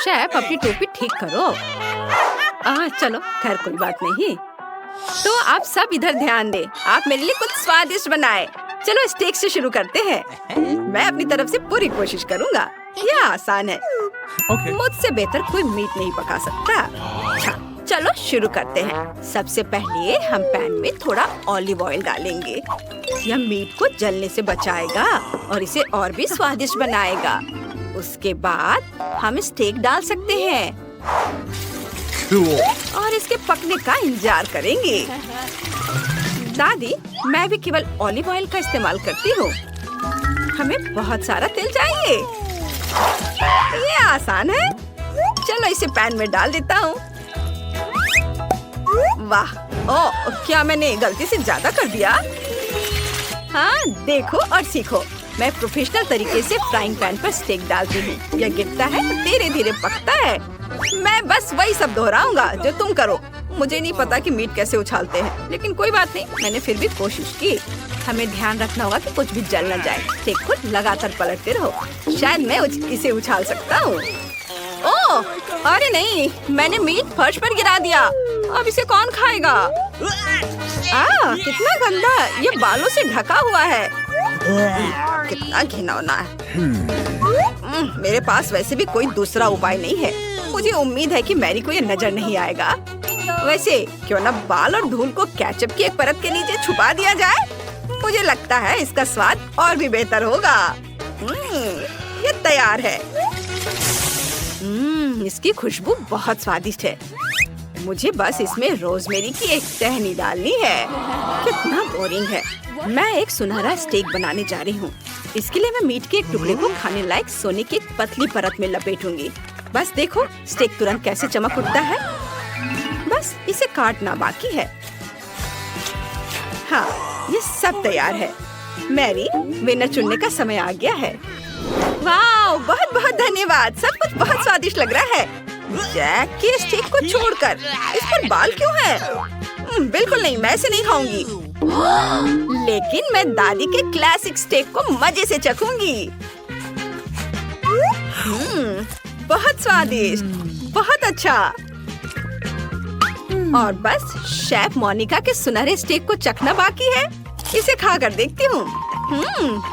Chef अपनी टोपी ठीक करो। चलो खैर कोई बात नहीं। तो आप सब इधर ध्यान दें। आप मेरे लिए कुछ स्वादिष्ट बनाएं। चलो स्टेक से शुरू करते हैं। मैं अपनी तरफ से पूरी कोशिश करूँगा। यह आसान है। मुझसे बेहतर कोई मीट नहीं पका सकता। अच्छा, चलो शुरू करते हैं। सबसे पहले हम पैन में थोड़ा ऑलिव ऑयल डालेंगे। यह मीट को जलने से बचाएगा और इसे और भी स्वादिष्ट बनाएगा। उसके बाद हम स्टेक डाल सकते हैं और इसके पकने का इंतजार करेंगे। दादी, मैं भी केवल ऑलिव ऑयल का इस्तेमाल करती हूँ। हमें बहुत सारा तेल चाहिए। ये आसान है। चलो इसे पैन में डाल देता हूँ। वाह, ओह, क्या मैंने गलती से ज्यादा कर दिया? हाँ, देखो और सीखो। मैं प्रोफेशनल तरीके से फ्राइंग पैन पर स्टेक डालती हूँ। यह गिरता है तो धीरे धीरे पकता है। मैं बस वही सब दोहराऊंगा जो तुम करो। मुझे नहीं पता कि मीट कैसे उछालते हैं, लेकिन कोई बात नहीं, मैंने फिर भी कोशिश की। हमें ध्यान रखना होगा कि कुछ भी जल न जाए। स्टेक को लगातार पलटते रहो। शायद मैं इसे उछाल सकता हूँ। ओह, अरे नहीं, मैंने मीट फर्श पर गिरा दिया। अब इसे कौन खाएगा? कितना गंदा, ये बालों से ढका हुआ है। कितना घिनौना है। मेरे पास वैसे भी कोई दूसरा उपाय नहीं है। मुझे उम्मीद है कि मैरी को ये नजर नहीं आएगा। वैसे क्यों न बाल और धूल को केचप की एक परत के नीचे छुपा दिया जाए। मुझे लगता है इसका स्वाद और भी बेहतर होगा। ये तैयार है। इसकी खुशबू बहुत स्वादिष्ट है। मुझे बस इसमें रोजमेरी की एक टहनी डालनी है। कितना बोरिंग है। मैं एक सुनहरा स्टेक बनाने जा रही हूँ। इसके लिए मैं मीट के एक टुकड़े को खाने लायक सोने की एक पतली परत में लपेटूंगी। बस देखो, स्टेक तुरंत कैसे चमक उठता है। बस इसे काटना बाकी है। हाँ, ये सब तैयार है। मैरी, विनर चुनने का समय आ गया है। वाह, बहुत बहुत धन्यवाद। सब कुछ बहुत स्वादिष्ट लग रहा है। जैक के स्टेक को छोड़कर इस पर बाल क्यों है? बिल्कुल नहीं, मैं इसे नहीं खाऊंगी। लेकिन मैं दादी के क्लासिक स्टेक को मजे से चखूंगी। बहुत स्वादिष्ट, बहुत अच्छा। और बस शेफ मोनिका के सुनहरे स्टेक को चखना बाकी है। इसे खाकर देखती हूँ।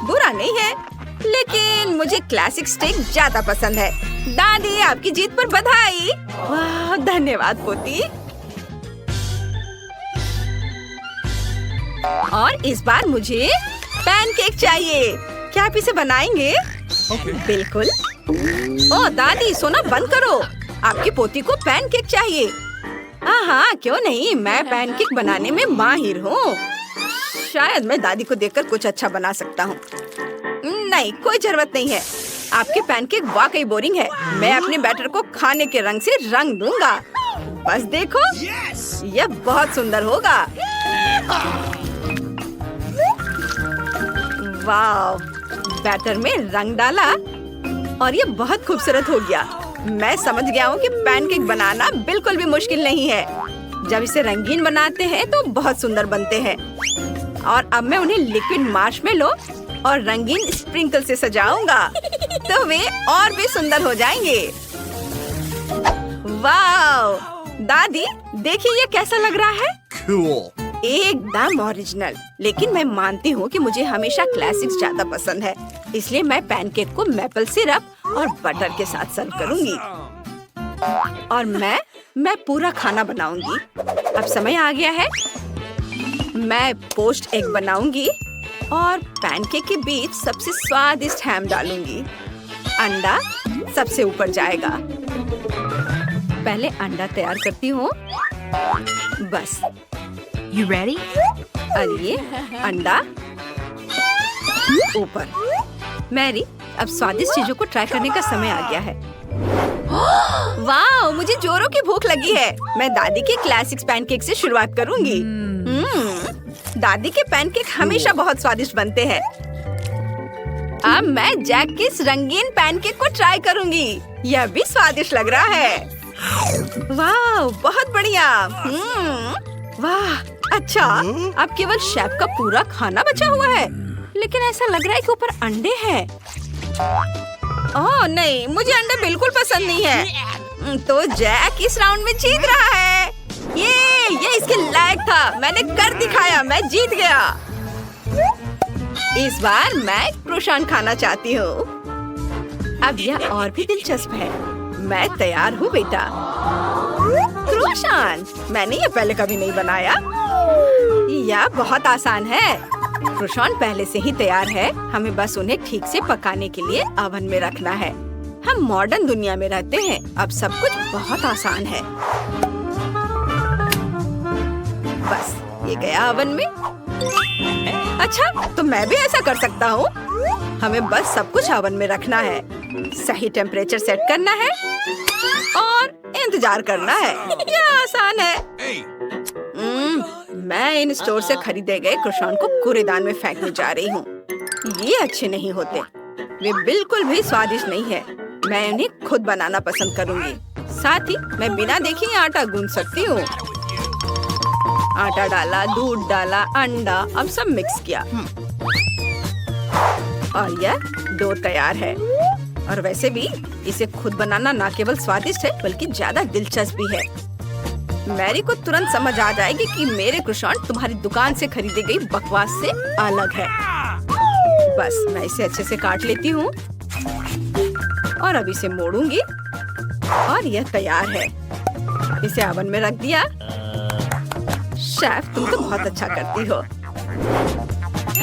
बुरा नहीं है, लेकिन मुझे क्लासिक स्टेक ज्यादा पसंद है। दादी, आपकी जीत पर बधाई। वाह, धन्यवाद पोती। और इस बार मुझे पैनकेक चाहिए। क्या आप इसे बनाएंगे? बिल्कुल। ओह दादी, सोना बंद करो। आपकी पोती को पैनकेक चाहिए। हाँ, क्यों नहीं, मैं पैनकेक बनाने में माहिर हूँ। शायद मैं दादी को देखकर कुछ अच्छा बना सकता हूँ। नहीं, कोई जरूरत नहीं है। आपके पैनकेक वाकई बोरिंग है। मैं अपने बैटर को खाने के रंग से रंग दूंगा। बस देखो, यह बहुत सुंदर होगा। वाह, बैटर में रंग डाला और ये बहुत खूबसूरत हो गया। मैं समझ गया हूँ कि पैनकेक बनाना बिल्कुल भी मुश्किल नहीं है। जब इसे रंगीन बनाते हैं तो बहुत सुंदर बनते हैं। और अब मैं उन्हें लिक्विड मार्शमेलो और रंगीन स्प्रिंकल से सजाऊंगा तो वे और भी सुंदर हो जाएंगे। वाह, दादी देखिए ये कैसा लग रहा है। Cool. एकदम ओरिजिनल। लेकिन मैं मानती हूँ कि मुझे हमेशा क्लासिक्स ज्यादा पसंद है, इसलिए मैं पैनकेक को मैपल सिरप और बटर के साथ सर्व करूँगी। और मैं पूरा खाना बनाऊंगी। अब समय आ गया है। मैं पोस्ट एग बनाऊंगी और पैनकेक के बीच सबसे स्वादिष्ट हैम डालूंगी। अंडा सबसे ऊपर जाएगा। पहले अंडा तैयार करती हूँ। बस। You ready? और ये अंडा ऊपर। मैरी, अब स्वादिष्ट चीजों को ट्राई करने का समय आ गया है। वाह, मुझे जोरों की भूख लगी है। मैं दादी के क्लासिक पैनकेक से शुरुआत करूंगी। दादी के पैनकेक हमेशा बहुत स्वादिष्ट बनते हैं। अब मैं जैक के इस रंगीन पैनकेक को ट्राई करूंगी। यह भी स्वादिष्ट लग रहा है। वाह, बहुत बढ़िया। वाह, अच्छा। अब केवल शेफ का पूरा खाना बचा हुआ है, लेकिन ऐसा लग रहा है कि ऊपर अंडे हैं। ओह नहीं, मुझे अंडे बिल्कुल पसंद नहीं है। तो जैक इस राउंड में जीत रहा है। ये इसके लायक था। मैंने कर दिखाया, मैं जीत गया। इस बार मैं क्रोसान खाना चाहती हूँ। अब यह और भी दिलचस्प है। मैं तैयार हूँ बेटा। क्रोसान, मैंने ये पहले कभी नहीं बनाया। यह बहुत आसान है। क्रोसान पहले से ही तैयार है। हमें बस उन्हें ठीक से पकाने के लिए ओवन में रखना है। हम मॉडर्न दुनिया में रहते हैं। अब सब कुछ बहुत आसान है। बस ये गया ओवन में। अच्छा, तो मैं भी ऐसा कर सकता हूँ। हमें बस सब कुछ ओवन में रखना है, सही टेम्परेचर सेट करना है और इंतजार करना है। यह आसान है। मैं इन स्टोर से खरीदे गए क्रोसान को कूड़ेदान में फेंकने जा रही हूँ। ये अच्छे नहीं होते। वे बिल्कुल भी स्वादिष्ट नहीं है। मैं उन्हें खुद बनाना पसंद करूँगी। साथ ही मैं बिना देखे आटा गूंथ सकती हूँ। आटा डाला, दूध डाला, अंडा, अब सब मिक्स किया और यह डो तैयार है। और वैसे भी इसे खुद बनाना न केवल स्वादिष्ट है बल्कि ज्यादा दिलचस्प भी है। मैरी को तुरंत समझ आ जाएगी कि मेरे क्रोसान तुम्हारी दुकान से खरीदी गई बकवास से अलग है। बस मैं इसे अच्छे से काट लेती हूँ और अब इसे मोड़ूंगी और यह तैयार है। इसे ओवन में रख दिया। शेफ, तुम तो बहुत अच्छा करती हो।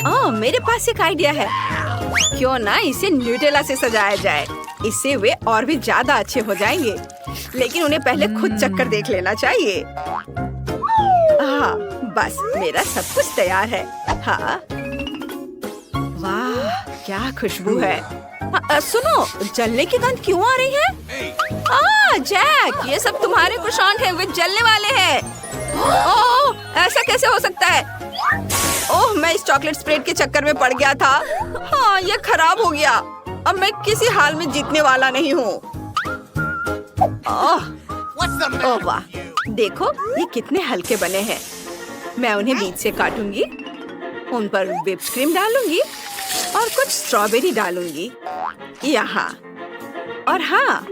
ओह, मेरे पास एक आइडिया है। क्यों ना इसे न्यूटेला से सजाया जाए। इससे वे और भी ज्यादा अच्छे हो जाएंगे। लेकिन उन्हें पहले खुद चक्कर देख लेना चाहिए। हाँ, बस मेरा सब कुछ तैयार है। हाँ, वाह क्या खुशबू है। सुनो, जलने की गंध क्यों आ रही है? जैक, ये सब तुम्हारे क्रोसान हैं। वे जलने वाले हैं। ओह, ऐसा कैसे हो सकता है? ओह, मैं इस चॉकलेट स्प्रेड के चक्कर में पड़ गया था। हाँ, ये खराब हो गया। अब मैं किसी हाल में जीतने वाला नहीं हूँ। ओह वाह, देखो ये कितने हल्के बने हैं। मैं उन्हें बीच से काटूंगी, उन पर व्हिप्ड क्रीम डालूंगी और कुछ स्ट्रॉबेरी डालूंगी यहाँ। और हाँ,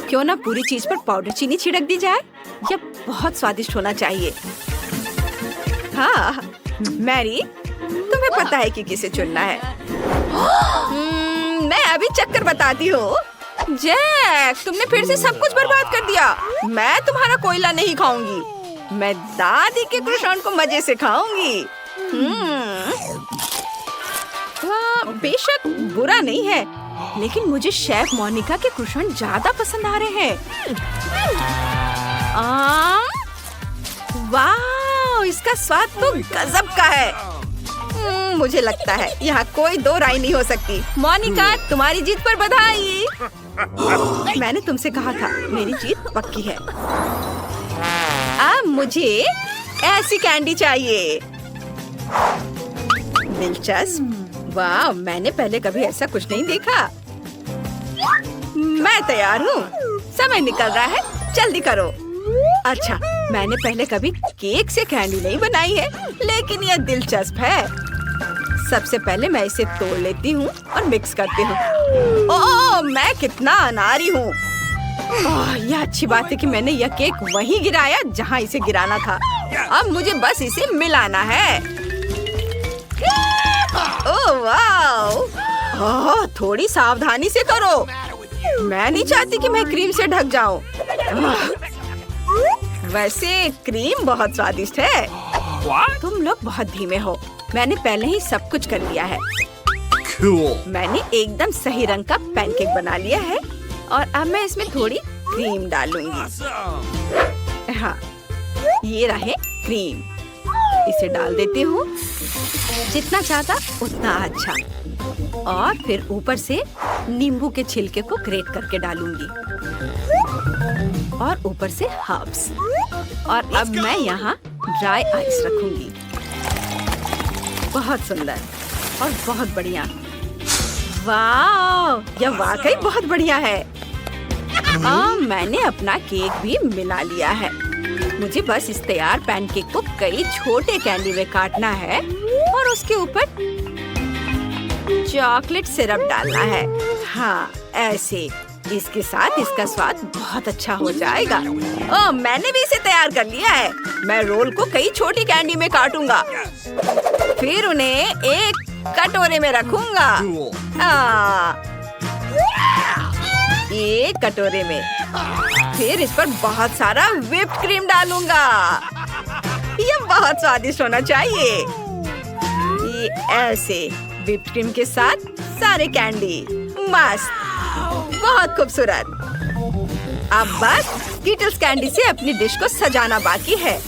क्यों ना पूरी चीज पर पाउडर चीनी छिड़क दी जाए। यह बहुत स्वादिष्ट होना चाहिए। हाँ, मैरी, तुम्हें पता है कि किसे चुनना है। मैं अभी चक्कर बताती हूँ। जैक, तुमने फिर से सब कुछ बर्बाद कर दिया। मैं तुम्हारा कोयला नहीं खाऊंगी। मैं दादी के क्रोसान को मजे से खाऊंगी। बेशक बुरा नहीं है, लेकिन मुझे शेफ मोनिका के क्रोसान ज्यादा पसंद आ रहे हैं। वाह, इसका स्वाद तो गजब का है। मुझे लगता है यहाँ कोई दो राय नहीं हो सकती। मोनिका, तुम्हारी जीत पर बधाई। मैंने तुमसे कहा था, मेरी जीत पक्की है। अब मुझे ऐसी कैंडी चाहिए। दिलचस्प। वाह, मैंने पहले कभी ऐसा कुछ नहीं देखा। मैं तैयार हूँ। समय निकल रहा है, जल्दी करो। अच्छा, मैंने पहले कभी केक से कैंडी नहीं बनाई है, लेकिन यह दिलचस्प है। सबसे पहले मैं इसे तोड़ लेती हूँ और मिक्स करती हूँ। ओह, मैं कितना अनाड़ी हूँ। यह अच्छी बात है कि मैंने यह केक वहीं गिराया जहाँ इसे गिराना था। अब मुझे बस इसे मिलाना है। ओह वाह, थोड़ी सावधानी से करो। मैं नहीं चाहती कि मैं क्रीम से ढक जाऊं। वैसे क्रीम बहुत स्वादिष्ट है। तुम लोग बहुत धीमे हो। मैंने पहले ही सब कुछ कर लिया है। मैंने एकदम सही रंग का पैनकेक बना लिया है और अब मैं इसमें थोड़ी क्रीम डालूंगी। हाँ, ये रहे क्रीम। इसे डाल देती हूँ, जितना चाहता उतना अच्छा। और फिर ऊपर से नींबू के छिलके को ग्रेट करके डालूंगी और ऊपर से हर्ब्स। और अब मैं यहाँ ड्राई आइस रखूंगी। बहुत सुंदर और बहुत बढ़िया। वाह, यह वाकई बहुत बढ़िया है। मैंने अपना केक भी मिला लिया है। मुझे बस इस तैयार पैनकेक को कई छोटे कैंडी में काटना है और उसके ऊपर चॉकलेट सिरप डालना है। हाँ, ऐसे इसके साथ इसका स्वाद बहुत अच्छा हो जाएगा। ओह, मैंने भी इसे तैयार कर लिया है। मैं रोल को कई छोटी कैंडी में काटूंगा, फिर उन्हें एक कटोरे में रखूंगा। एक कटोरे में, फिर इस पर बहुत सारा व्हिप्ड क्रीम डालूंगा। ये बहुत स्वादिष्ट होना चाहिए। ये ऐसे व्हिप्ड क्रीम के साथ सारे कैंडी, मस्त, बहुत खूबसूरत। अब बस स्कीटल्स कैंडी से अपनी डिश को सजाना बाकी है।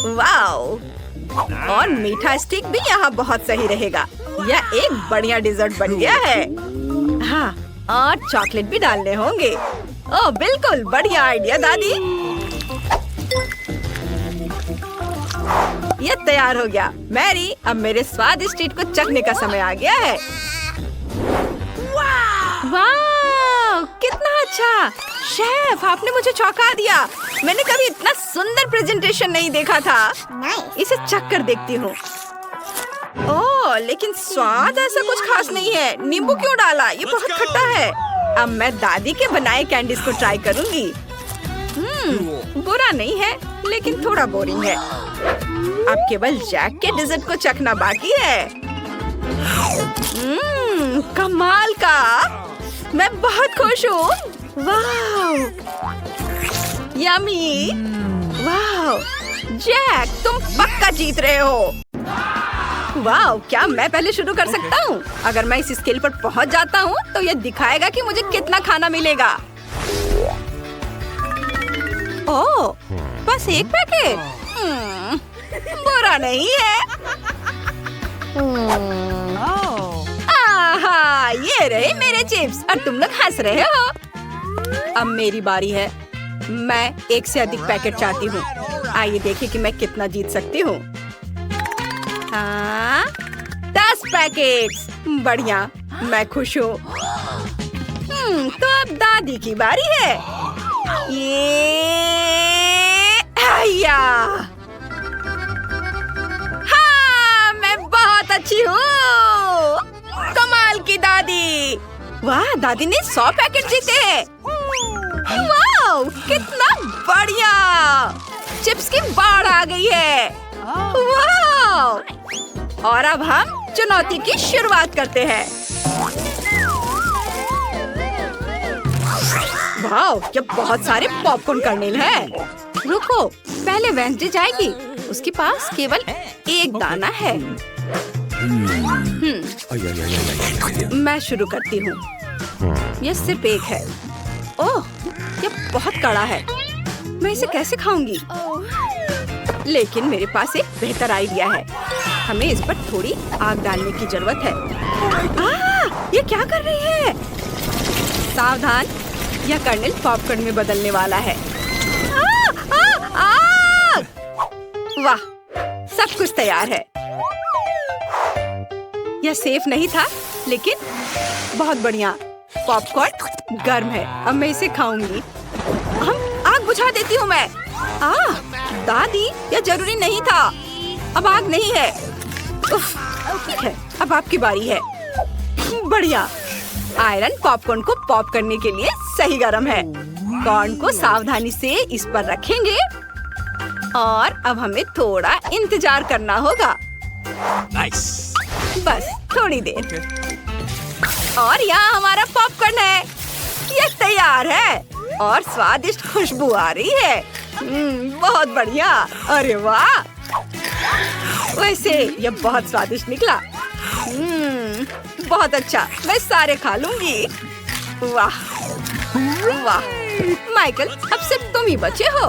वाओ! और मीठा स्टिक भी यहाँ बहुत सही रहेगा। यह एक बढ़िया डिजर्ट बन गया है। हाँ, और चॉकलेट भी डालने होंगे। ओह, बिल्कुल बढ़िया आइडिया दादी। ये तैयार हो गया। मैरी, अब मेरे स्वादिष्ट ट्रीट को चखने का समय आ गया है। वाह, कितना अच्छा! शेफ, आपने मुझे चौंका दिया। मैंने कभी इतना सुंदर प्रेजेंटेशन नहीं देखा था। इसे चख कर देखती हूँ। ओह, लेकिन स्वाद ऐसा कुछ खास नहीं है। नींबू क्यों डाला? ये बहुत खट्टा है। अब मैं दादी के बनाए कैंडीज को ट्राई करूंगी। बुरा नहीं है, लेकिन थोड़ा बोरिंग है। अब केवल जैक के डिजर्ट को चखना बाकी है। कमाल का! मैं बहुत खुश हूँ। वाह, यम्मी! वाह, जैक, तुम पक्का जीत रहे हो। वाह, क्या मैं पहले शुरू कर सकता हूँ? अगर मैं इस स्केल पर पहुँच जाता हूँ, तो यह दिखाएगा कि मुझे कितना खाना मिलेगा। ओह, बस एक पैकेट? बुरा नहीं है। आहा, ये रहे मेरे चिप्स और तुम लोग हंस रहे हो। अब मेरी बारी है। मैं एक से अधिक पैकेट चाहती हूँ। आइए देखें कि मैं कितना जीत सकती हूँ। हाँ, 10 पैकेट्स। बढ़िया, मैं खुश हूँ। तो अब दादी की बारी है। ये हाँ, मैं बहुत अच्छी हूँ। कमाल की दादी। वाह, दादी ने 100 पैकेट जीते हैं। वाह, कितना बढ़िया! चिप्स की बाढ़ आ गई है। वाह! और अब हम चुनौती की शुरुआत करते हैं। वाह, ये बहुत सारे पॉपकॉर्न कर्नेल हैं। रुको, पहले वेंसडे जाएगी। उसके पास केवल एक दाना है। मैं शुरू करती हूँ। यह सिर्फ एक है। ओह, यह बहुत कड़ा है। मैं इसे कैसे खाऊंगी? लेकिन मेरे पास एक बेहतर आइडिया है। हमें इस पर थोड़ी आग डालने की जरूरत है। ये क्या कर रही है? सावधान, यह कर्नेल पॉपकॉर्न में बदलने वाला है। वाह, सब कुछ तैयार है। यह सेफ नहीं था, लेकिन बहुत बढ़िया। पॉपकॉर्न गर्म है। अब मैं इसे खाऊंगी। आग बुझा देती हूँ मैं। दादी, यह जरूरी नहीं था। अब आग नहीं है। ठीक है, अब आपकी बारी है। बढ़िया। आयरन पॉपकॉर्न को पॉप करने के लिए सही गर्म है। कॉर्न को सावधानी से इस पर रखेंगे और अब हमें थोड़ा इंतजार करना होगा। बस थोड़ी देर। और यहाँ हमारा पॉपकॉर्न है। यह तैयार है और स्वादिष्ट खुशबू आ रही है। बहुत बढ़िया। अरे वाह, वैसे यह बहुत स्वादिष्ट निकला। बहुत अच्छा, मैं सारे खा लूंगी। वाह वाह, माइकल, अब सिर्फ तुम ही बचे हो।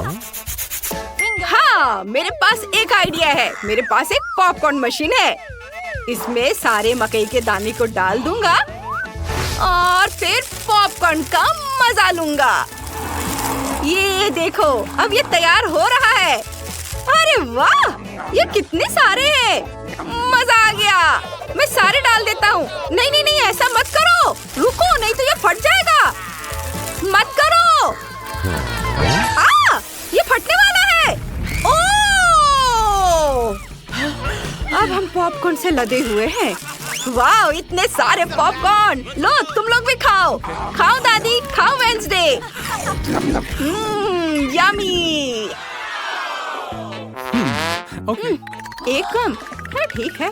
हाँ, मेरे पास एक आइडिया है। मेरे पास एक पॉपकॉर्न मशीन है। इसमें सारे मकई के दाने को डाल दूंगा और फिर पॉपकॉर्न का मजा लूंगा। ये देखो, अब ये तैयार हो रहा है। अरे वाह, ये कितने सारे हैं। मजा आ गया। मैं सारे डाल देता हूँ। नहीं नहीं नहीं, ऐसा मत करो। रुको, नहीं तो ये फट जाएगा। मत करो। ये फटने वाला है। ओह! अब हम पॉपकॉर्न से लदे हुए हैं। वाह, इतने सारे पॉपकॉर्न। लो तुम लोग भी खाओ। खाओ दादी, खाओ वेंसडे। यम्मी। एक गम है, ठीक है।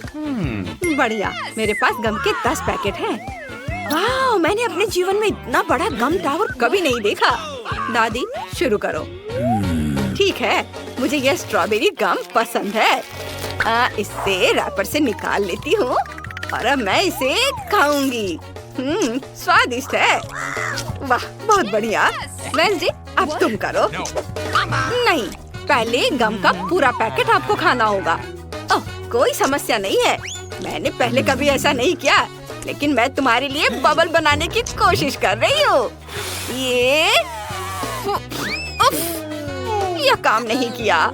बढ़िया, मेरे पास गम के 10 पैकेट हैं। वाह, मैंने अपने जीवन में इतना बड़ा गम टावर कभी नहीं देखा। दादी शुरू करो। ठीक है, मुझे यह स्ट्रॉबेरी गम पसंद है। इसे रैपर से निकाल लेती हूँ और अब मैं इसे खाऊंगी। स्वादिष्ट है। वाह, बहुत बढ़िया। वेंसडे, अब तुम करो। नहीं, पहले गम का पूरा पैकेट आपको खाना होगा। ओह, कोई समस्या नहीं है। मैंने पहले कभी ऐसा नहीं किया, लेकिन मैं तुम्हारे लिए बबल बनाने की कोशिश कर रही हूँ। ये यह काम नहीं किया।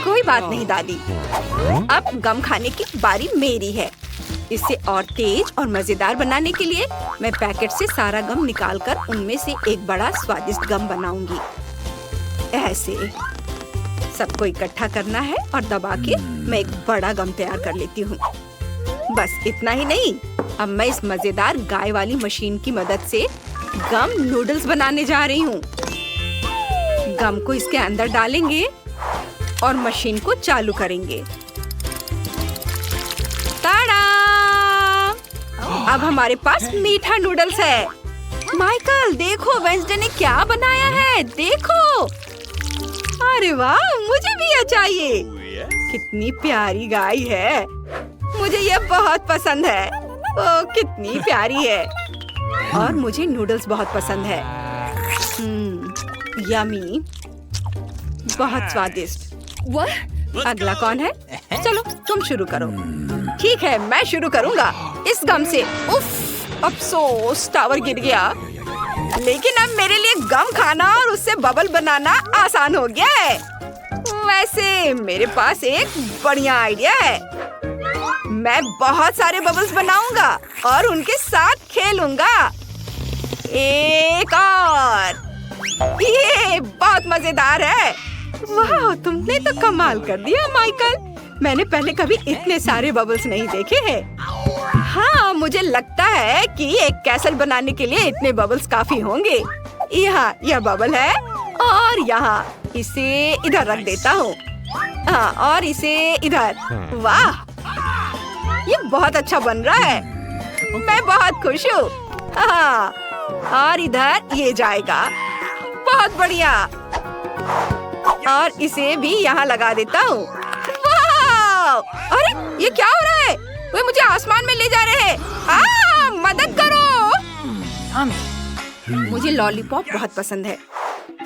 कोई बात नहीं दादी, अब गम खाने की बारी मेरी है। इसे और तेज और मजेदार बनाने के लिए मैं पैकेट से सारा गम निकालकर उनमें से एक बड़ा स्वादिष्ट गम बनाऊंगी। ऐसे सबको इकट्ठा करना है और दबा के मैं एक बड़ा गम तैयार कर लेती हूँ। बस इतना ही नहीं, अब मैं इस मजेदार गाय वाली मशीन की मदद से गम नूडल्स बनाने जा रही हूँ। गम को इसके अंदर डालेंगे और मशीन को चालू करेंगे। ताड़ा! अब हमारे पास मीठा नूडल्स है। माइकल, देखो वेंसडे ने क्या बनाया है। देखो, अरे वाह, मुझे भी यह चाहिए। कितनी प्यारी गाय है। मुझे यह बहुत पसंद है। ओह, कितनी प्यारी है। और मुझे नूडल्स बहुत पसंद है। यम्मी, बहुत स्वादिष्ट। अगला कौन है? चलो तुम शुरू करो। ठीक है, मैं शुरू करूँगा इस गम से। उफ, अफसोस, टावर गिर गया। लेकिन अब मेरे लिए गम खाना और उससे बबल बनाना आसान हो गया है। वैसे मेरे पास एक बढ़िया आइडिया है। मैं बहुत सारे बबल्स बनाऊंगा और उनके साथ खेलूंगा। एक और। ये बहुत मजेदार है। वाह, तुमने तो कमाल कर दिया माइकल। मैंने पहले कभी इतने सारे बबल्स नहीं देखे हैं। हाँ, मुझे लगता है कि एक कैसल बनाने के लिए इतने बबल्स काफी होंगे। यहाँ यह बबल है और यहाँ इसे इधर रख देता हूँ। हाँ, और इसे इधर। वाह, ये बहुत अच्छा बन रहा है। मैं बहुत खुश हूँ। हाँ, और इधर ये जाएगा। बहुत बढ़िया। और इसे भी यहाँ लगा देता हूँ। अरे, ये क्या हो रहा है? वे मुझे आसमान में ले जा रहे हैं। मदद करो। मुझे लॉलीपॉप बहुत पसंद है,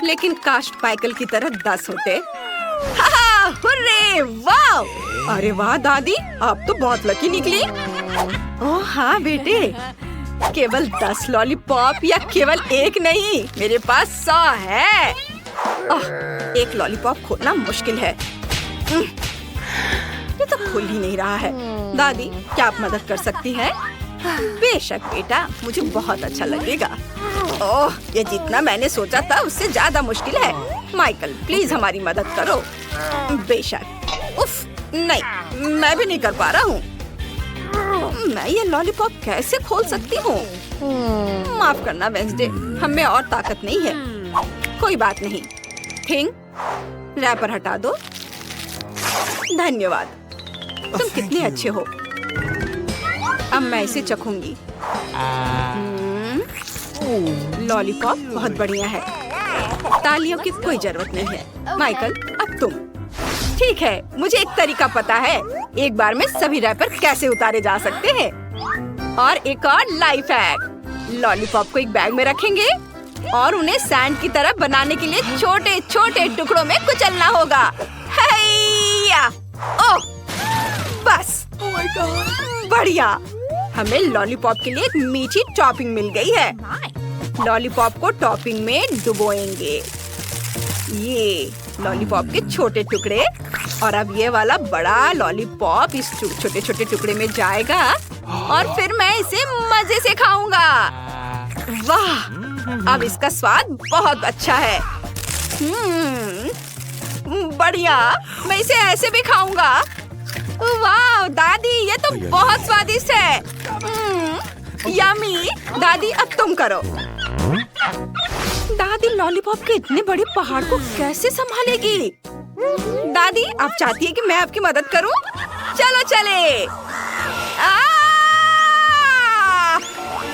लेकिन काश माइकल की तरह 10 होते। हुर्रे, वाह! अरे वाह दादी, आप तो बहुत लकी निकली। ओह हाँ बेटे, केवल 10 लॉलीपॉप या केवल एक नहीं, मेरे पास 100 है। एक लॉलीपॉप खोलना मुश्किल है। ये तो खुल ही नहीं रहा है। दादी, क्या आप मदद कर सकती हैं? बेशक बेटा, मुझे बहुत अच्छा लगेगा। ओह, ये जितना मैंने सोचा था उससे ज्यादा मुश्किल है। माइकल, प्लीज हमारी मदद करो। बेशक। उफ, नहीं, मैं भी नहीं कर पा रहा हूँ। मैं ये लॉलीपॉप कैसे खोल सकती हूँ? माफ करना वेंसडे, हमें और ताकत नहीं है। कोई बात नहीं। थिंग, रैपर हटा दो। धन्यवाद, तुम कितने अच्छे हो। अब मैं इसे चखूंगी। लॉलीपॉप बहुत बढ़िया है। तालियों की कोई जरूरत नहीं है। माइकल, अब तुम। ठीक है, मुझे एक तरीका पता है। एक बार में सभी रैपर कैसे उतारे जा सकते हैं। और एक और लाइफ हैक। लॉलीपॉप को एक बैग में रखेंगे और उन्हें सैंड की तरह बनाने के लिए छोटे छोटे टुकड़ों में कुचलना होगा। हैया! ओह, बस। Oh my God! बढ़िया, हमें लॉलीपॉप के लिए एक मीठी टॉपिंग मिल गई है। लॉलीपॉप को टॉपिंग में डुबोएंगे। ये लॉलीपॉप के छोटे टुकड़े और अब ये वाला बड़ा लॉलीपॉप इस छोटे छोटे टुकड़े में जाएगा और फिर मैं इसे मजे से खाऊंगा। वाह, अब इसका स्वाद बहुत अच्छा है। बढ़िया, मैं इसे ऐसे भी खाऊंगा। वाह दादी, ये तो बहुत स्वादिष्ट है। यम्मी। दादी अब तुम करो। दादी लॉलीपॉप के इतने बड़े पहाड़ को कैसे संभालेगी? दादी आप चाहती है कि मैं आपकी मदद करूं? चलो चले।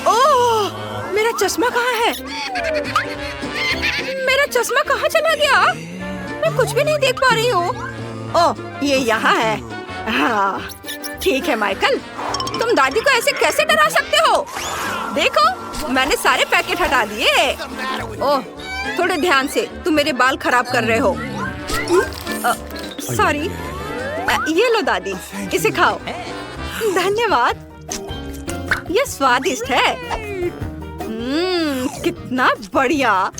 ओह, मेरा चश्मा कहाँ है? मेरा चश्मा कहाँ चला गया? मैं कुछ भी नहीं देख पा रही हूँ। ओह, ये यहाँ है। हाँ, ठीक है माइकल, तुम दादी को ऐसे कैसे डरा सकते हो? देखो, मैंने सारे पैकेट हटा दिए। ओह, थोड़े ध्यान से, तुम मेरे बाल खराब कर रहे हो। सॉरी। ये लो दादी, इसे खाओ। धन्यवाद। ये स्वादिष्ट है। कितना बढ़िया।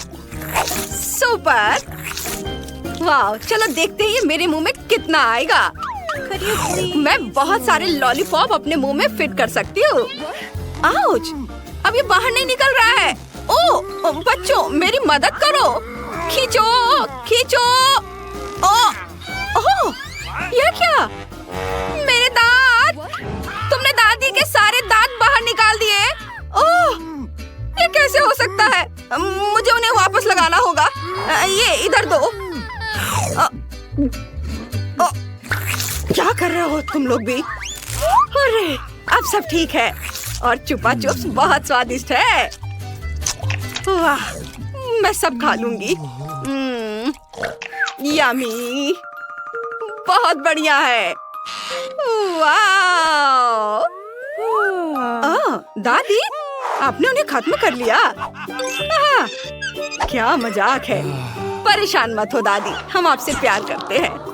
सुपर। वाह, चलो देखते हैं ये मेरे मुंह में कितना आएगा। मैं बहुत सारे लॉलीपॉप अपने मुंह में फिट कर सकती हूँ। आउच! अब ये बाहर नहीं निकल रहा है। ओह, बच्चों मेरी मदद करो। खींचो, खींचो। ओह, यह क्या? मेरे दांत! तुमने दादी के सारे दांत बाहर निकाल दिए। ओह, ये कैसे हो सकता है? मुझे उन्हें वापस लगाना होगा। ये इधर दो। क्या कर रहे हो तुम लोग भी? अरे, अब सब ठीक है और चुपा चुप्स बहुत स्वादिष्ट है। वाह, मैं सब खा लूंगी। यम्मी, बहुत बढ़िया है। वाह! दादी, आपने उन्हें खत्म कर लिया। क्या मजाक है। परेशान मत हो दादी, हम आपसे प्यार करते हैं।